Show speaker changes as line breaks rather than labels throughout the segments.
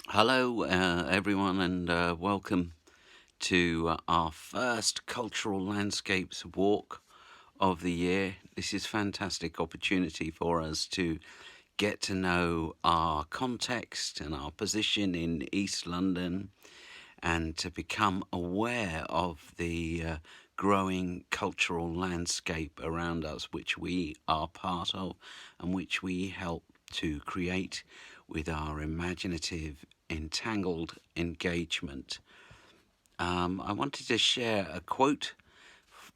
Hello, everyone, and welcome to our first cultural landscapes walk of the year. This is fantastic opportunity for us to get to know our context and our position in East London, and to become aware of the growing cultural landscape around us, which we are part of and which we help to create with our imaginative, entangled engagement. I wanted to share a quote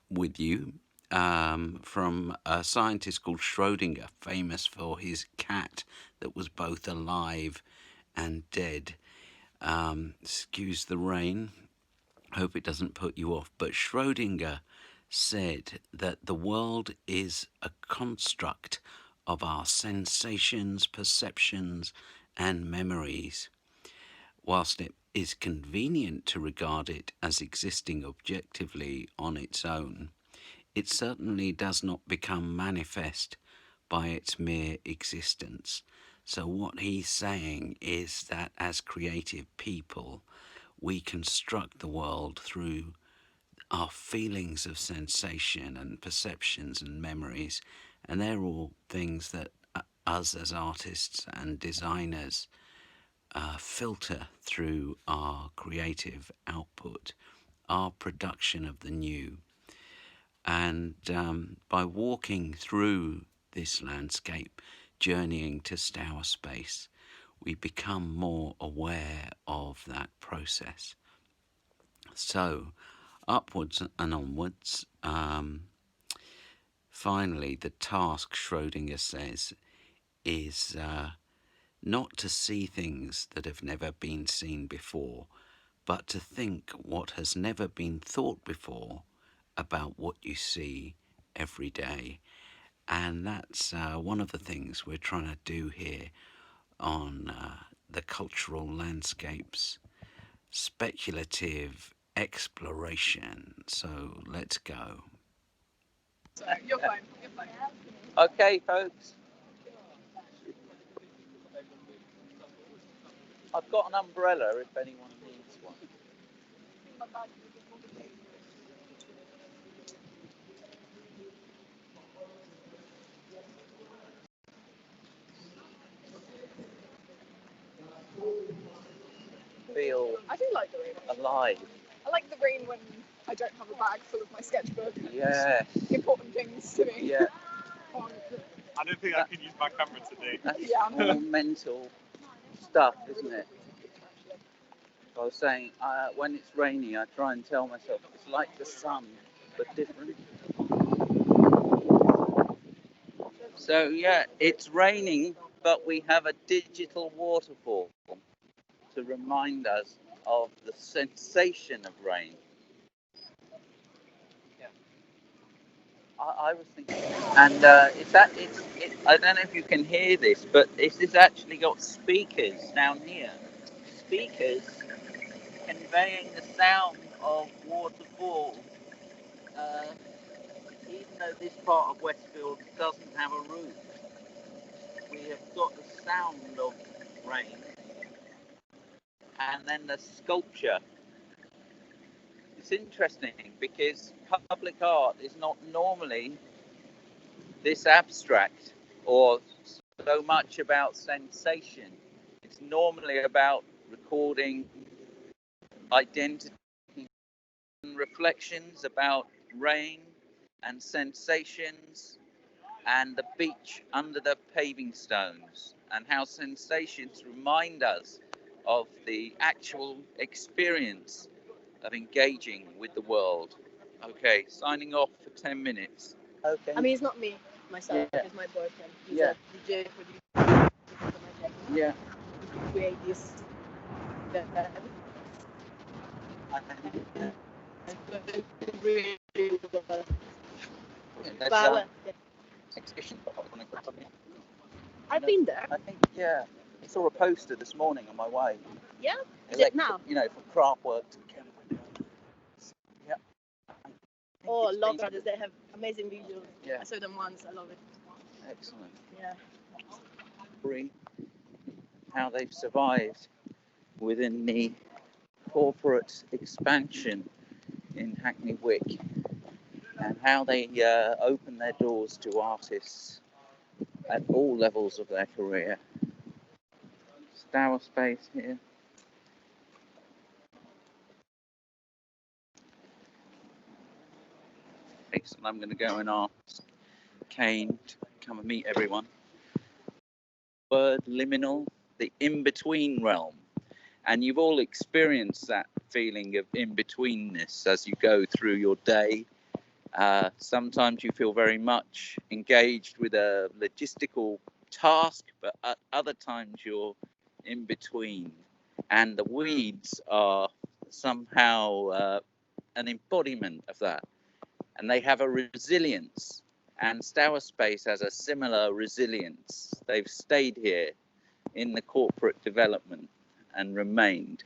with you from a scientist called Schrodinger, famous for his cat that was both alive and dead. Excuse the rain. Hope it doesn't put you off. But Schrodinger said that the world is a construct of our sensations, perceptions, and memories. Whilst it is convenient to regard it as existing objectively on its own, it certainly does not become manifest by its mere existence. So, what he's saying is that as creative people, we construct the world through our feelings of sensation and perceptions and memories, and they're all things that us as artists and designers filter through our creative output, our production of the new. And by walking through this landscape, journeying to Stour Space, we become more aware of that process. So, upwards and onwards. Finally, the task, Schrodinger says, is not to see things that have never been seen before, but to think what has never been thought before about what you see every day. And that's one of the things we're trying to do here on the cultural landscapes, speculative exploration. So let's go.
You're fine. You're fine.
Okay, folks, I've got an umbrella if anyone needs one. Feel
I do like the rain.
alive.
I like the rain when I don't have a bag full of my sketchbook.
Yes.
Important things to me.
Yeah,
I don't think I can use my camera today.
that's
Yeah.
all mental stuff, isn't it? I was saying, when it's rainy, I try and tell myself it's like the sun, but different. So, yeah, it's raining, but we have a digital waterfall to remind us of the sensation of rain. I was thinking, and I don't know if you can hear this, but this has actually got speakers down here. Speakers conveying the sound of waterfall, uh, even though this part of Westfield doesn't have a roof. We have got the sound of rain, and then the sculpture. It's interesting because public art is not normally this abstract or so much about sensation. It's normally about recording identity and reflections about rain and sensations and the beach under the paving stones, and how sensations remind us of the actual experience of engaging with the world. Okay, signing off for 10 minutes. Okay.
I mean, it's not me, myself.
Yeah.
It's my boyfriend. He's
Yeah.
a DJ producer.
Yeah.
We create this.
There's exhibition.
I've been there.
I think, yeah. I saw a poster this morning on my way.
Yeah? Is it now?
You know, from Craftwork to Kemp. Yeah.
Oh, Love Brothers. They have amazing visuals.
Yeah.
I saw them once. I love it.
Excellent.
Yeah.
Free. how they've survived within the corporate expansion in Hackney Wick, and how they open their doors to artists at all levels of their career. Stour space here. Excellent. I'm going to go and ask Kane to come and meet everyone. Word liminal, the in-between realm. And you've all experienced that feeling of in-betweenness as you go through your day. Sometimes you feel very much engaged with a logistical task, but at other times you're in between. And the weeds are somehow an embodiment of that. And they have a resilience. And Stour Space has a similar resilience. They've stayed here in the corporate development and remained.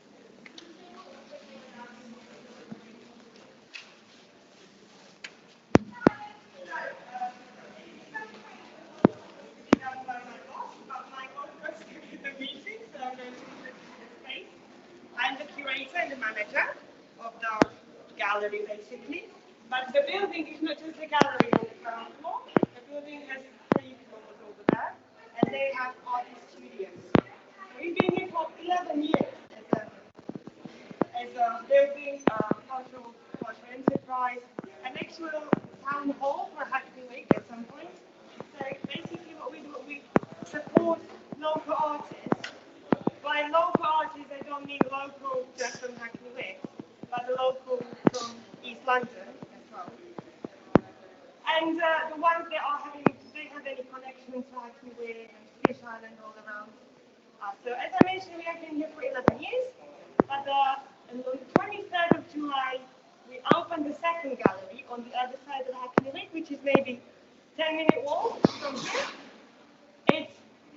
I'm the curator and the manager of the gallery, basically. But the building is not just a gallery on the ground floor. The building has 3 floors over there, and they have artist studios. So we've been here for 11 years as a building, cultural enterprise, an actual town hall for Hackney Wick at some point. So basically what we do, we support local artists. By local artists, I don't mean local just from Hackney Wick, but local from East London as well. And the ones that are having, they have any connections to Hackney Wick and Fish Island all around. So as I mentioned, we have been here for 11 years, but on the 23rd of July, we opened the second gallery on the other side of Hackney Wick, which is maybe 10-minute walk from here. It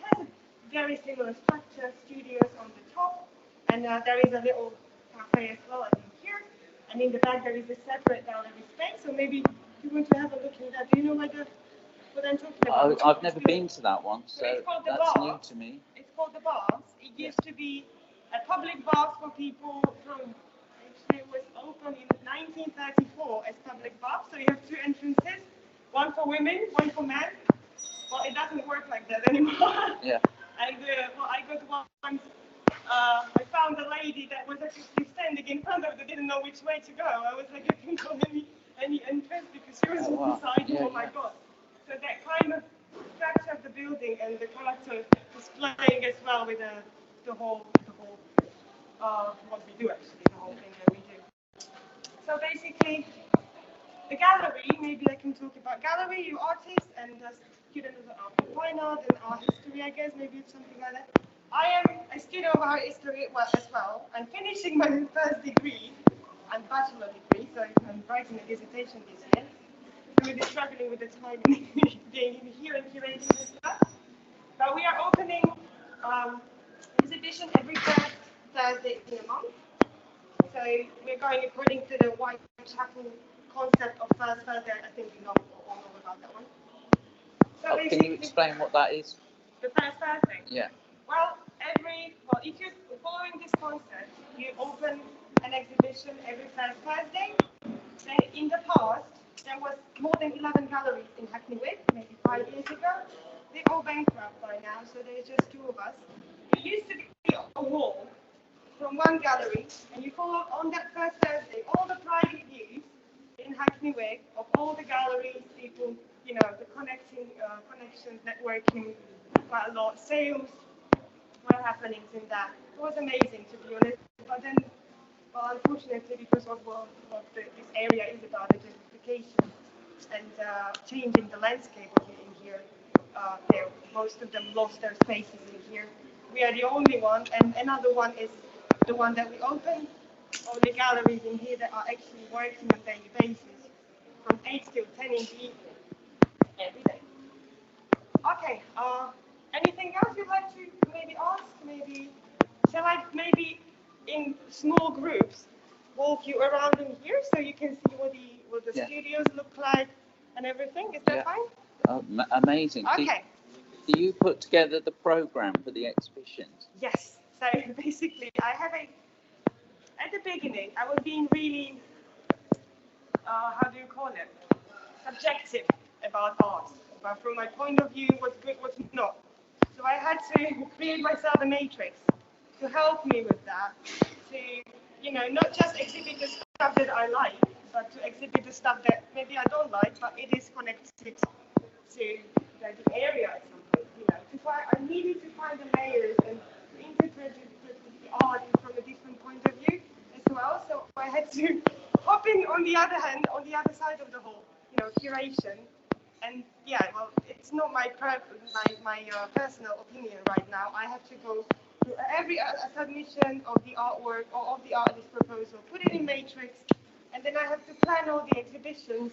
has a very similar structure, studios on the top, and there is a little cafe as well, I think, here. And in the back, there is a separate gallery space, so maybe you want to have a look at that. Do you know what I'm talking about?
I've never been to that one, so that's new to me.
It's called the Baths. It used to be a public bath for people from, actually it was opened in 1934 as public bath, so you have 2 entrances, one for women, one for men. Well, it doesn't work like that anymore.
Yeah.
And I got once, I found a lady that was actually standing in front of it, didn't know which way to go. I was like, I couldn't go any entrance because she was beside me. Oh my God. So that kind of structure of the building and the character is playing as well with the whole what we do actually, the whole thing that we do. So basically, the gallery, maybe I can talk about gallery, you artists and students of fine art and art history, I guess, maybe it's something like that. I am a student of art history as well. I'm finishing my first degree, and bachelor degree, so I'm writing a dissertation this year. So we'll be struggling with the time being here and curating and stuff. But we are opening exhibition every first Thursday in a month. So we're going according to the Whitechapel concept of first Thursday. I think you know all about that one. So
Can you explain what that is?
The first Thursday?
Yeah.
Well, if you're following this concept, you open an exhibition every first Thursday. Then in the past, there was more than 11 galleries in Hackney Wick, maybe 5 years ago. They're all bankrupt by now, so there's just 2 of us. It used to be a wall from one gallery, and you follow on that first Thursday all the private views in Hackney Wick of all the galleries, people, you know, the connections, networking, quite a lot, sales, what happenings in that. It was amazing, to be honest. But then, well, unfortunately, because of what this area is about, the gentrification and changing the landscape of it in here, most of them lost their spaces in here. We are the only one, and another one is the one that we open. All the galleries in here that are actually working on a daily basis, from 8 till 10 in the evening, every day. Okay, anything else you'd like to maybe ask? Maybe, shall I maybe in small groups walk you around in here so you can see what the studios look like and everything? Is that fine?
Amazing.
Okay.
Do you put together the program for the exhibitions?
Yes. So basically, at the beginning, I was being really, how do you call it? Subjective about art. But from my point of view, what's good, what's not. So I had to create myself a matrix to help me with that. To, not just exhibit the stuff that I like, but to exhibit the stuff that maybe I don't like, but it is connected to the area at some point. I needed to find the layers and interpret the art from a different point of view as well. So I had to hop in on the other hand, on the other side of the whole, curation. And yeah, well, it's not my personal opinion right now. I have to go through every submission of the artwork or of the artist proposal, put it in matrix, and then I have to plan all the exhibitions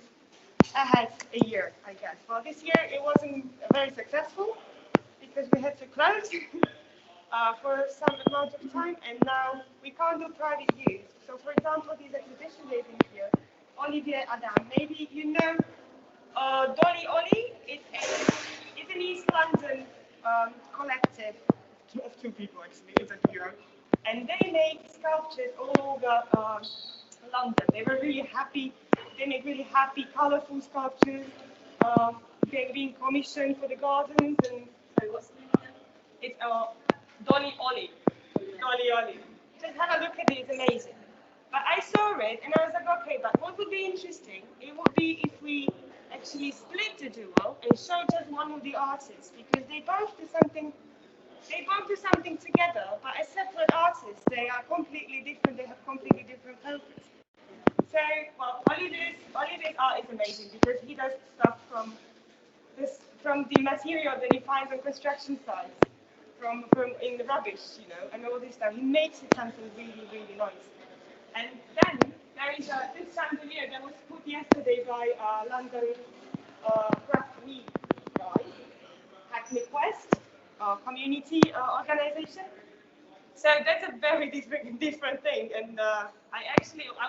ahead a year, I guess. Well, this year it wasn't very successful because we had to close for some amount of time, and now we can't do private use. So, for example, these exhibition days in here, Olivier Adam, maybe you know Dolly Ollie. It's an East London collective of two people, actually. It's a duo, and they make sculptures all over London. They were really happy. They make really happy, colourful sculptures. Being commissioned for the gardens, and sorry, what's the name? It's Dolly Ollie. Dolly Ollie. Just have a look at it. It's amazing. But I saw it and I was like, okay, but what would be interesting? It would be if we actually split the duo and show just one of the artists, because they both do something. They both do something together, but as separate artists, they are completely different. They have completely different focus. So, well, Olivier's art is amazing because he does stuff from the material that he finds on construction sites, from in the rubbish, and all this stuff. He makes it something really, really nice. And then there is this chandelier that was put yesterday by London Craft Week guys, Hackney Quest, community organization. So that's a very different thing, and I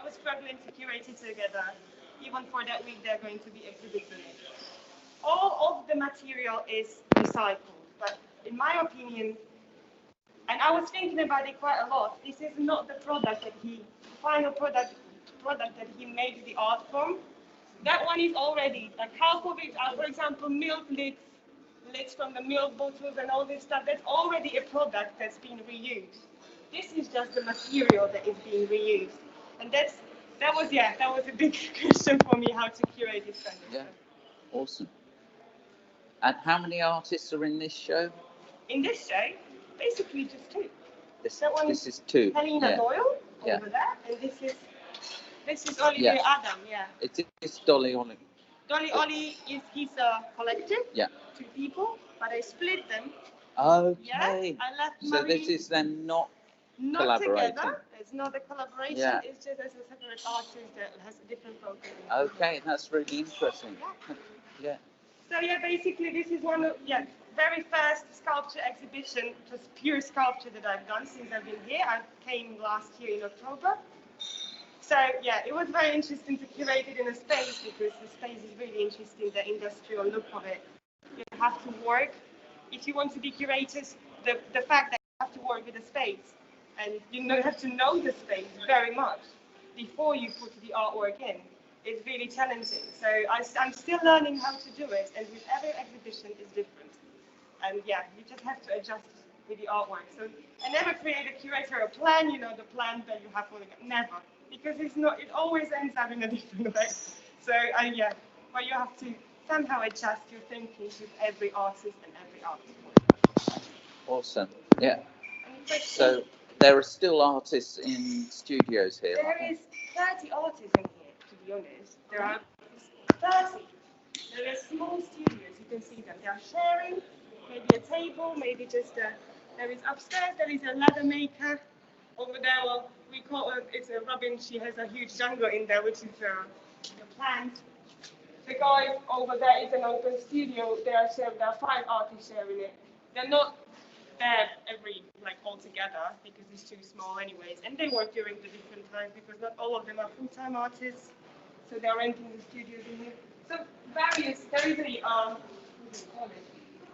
was struggling to curate it together. Even for that week, they're going to be exhibiting it. All of the material is recycled, but in my opinion, and I was thinking about it quite a lot, this is not the final product that he made the art from. That one is already, like half of it are, for example, milk lids from the milk bottles and all this stuff. That's already a product that's been reused. This is just the material that is being reused. And that was a big question for me, how to curate this kind of stuff.
Awesome. And how many artists are in this show?
In this show, basically just two.
This is two.
Helena Doyle over there, and this is Olivier Adam. Yeah.
It is Dolly Ollie.
Dolly Ollie he's a collective.
Yeah.
Two people, but I split them.
Okay.
Yeah. I left
so
Marie
this is then not
together. It's not a collaboration.
Yeah.
It's just as a separate artist that has a different focus.
Okay, that's really interesting.
Yeah. So basically this is one of very first sculpture exhibition, just pure sculpture that I've done since I've been here. I came last year in October. So it was very interesting to curate it in a space because the space is really interesting, the industrial look of it. You have to work, if you want to be curators, the fact that you have to work with the space and you have to know the space very much before you put the artwork in. It's really challenging. So I'm still learning how to do it, and with every exhibition is different. And you just have to adjust with the artwork. So I never create a curatorial plan, the plan that you have for never, because it's not. It always ends up in a different way. So but you have to somehow adjust your thinking with every artist and every artist.
Awesome. Yeah. So there are still artists in studios here.
There is 30 artists in here, to be honest. There are 30. There are small studios, you can see them. They are sharing, maybe a table, maybe just there is upstairs, there is a ladder maker. Over there, well, we call it, it's a Robin, she has a huge jungle in there, which is a plant. The guys over there is an open studio. There are 5 artists sharing it. They're not there all together because it's too small anyways, and they work during the different times because not all of them are full-time artists, so they're renting the studios in here. So there is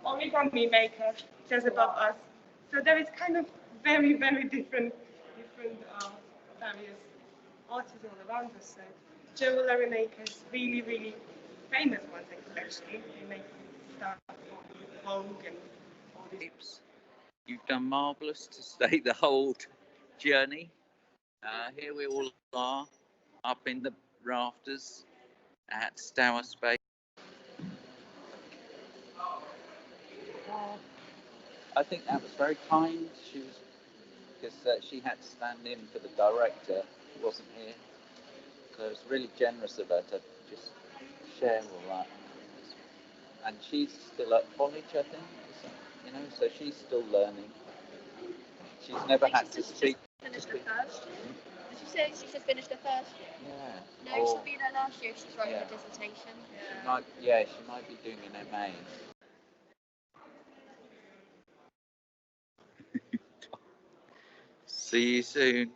origami maker just above us. So there is kind of very, very different various artists all around us. So jewellery makers, really, really famous ones especially. They make stuff for Vogue and all this.
You've done marvellous to stay the whole journey. Here we all are, up in the rafters at Stour Space. I think that was very kind. She was, because she had to stand in for the director, who wasn't here. So it was really generous of her to just share all that. And she's still at college, I think, so she's still learning. She's never had to speak.
Finished the first year. Did you say she's just finished the first year?
Yeah.
No, she'll be there last year. She's writing a dissertation.
She might be doing an MA. See you soon.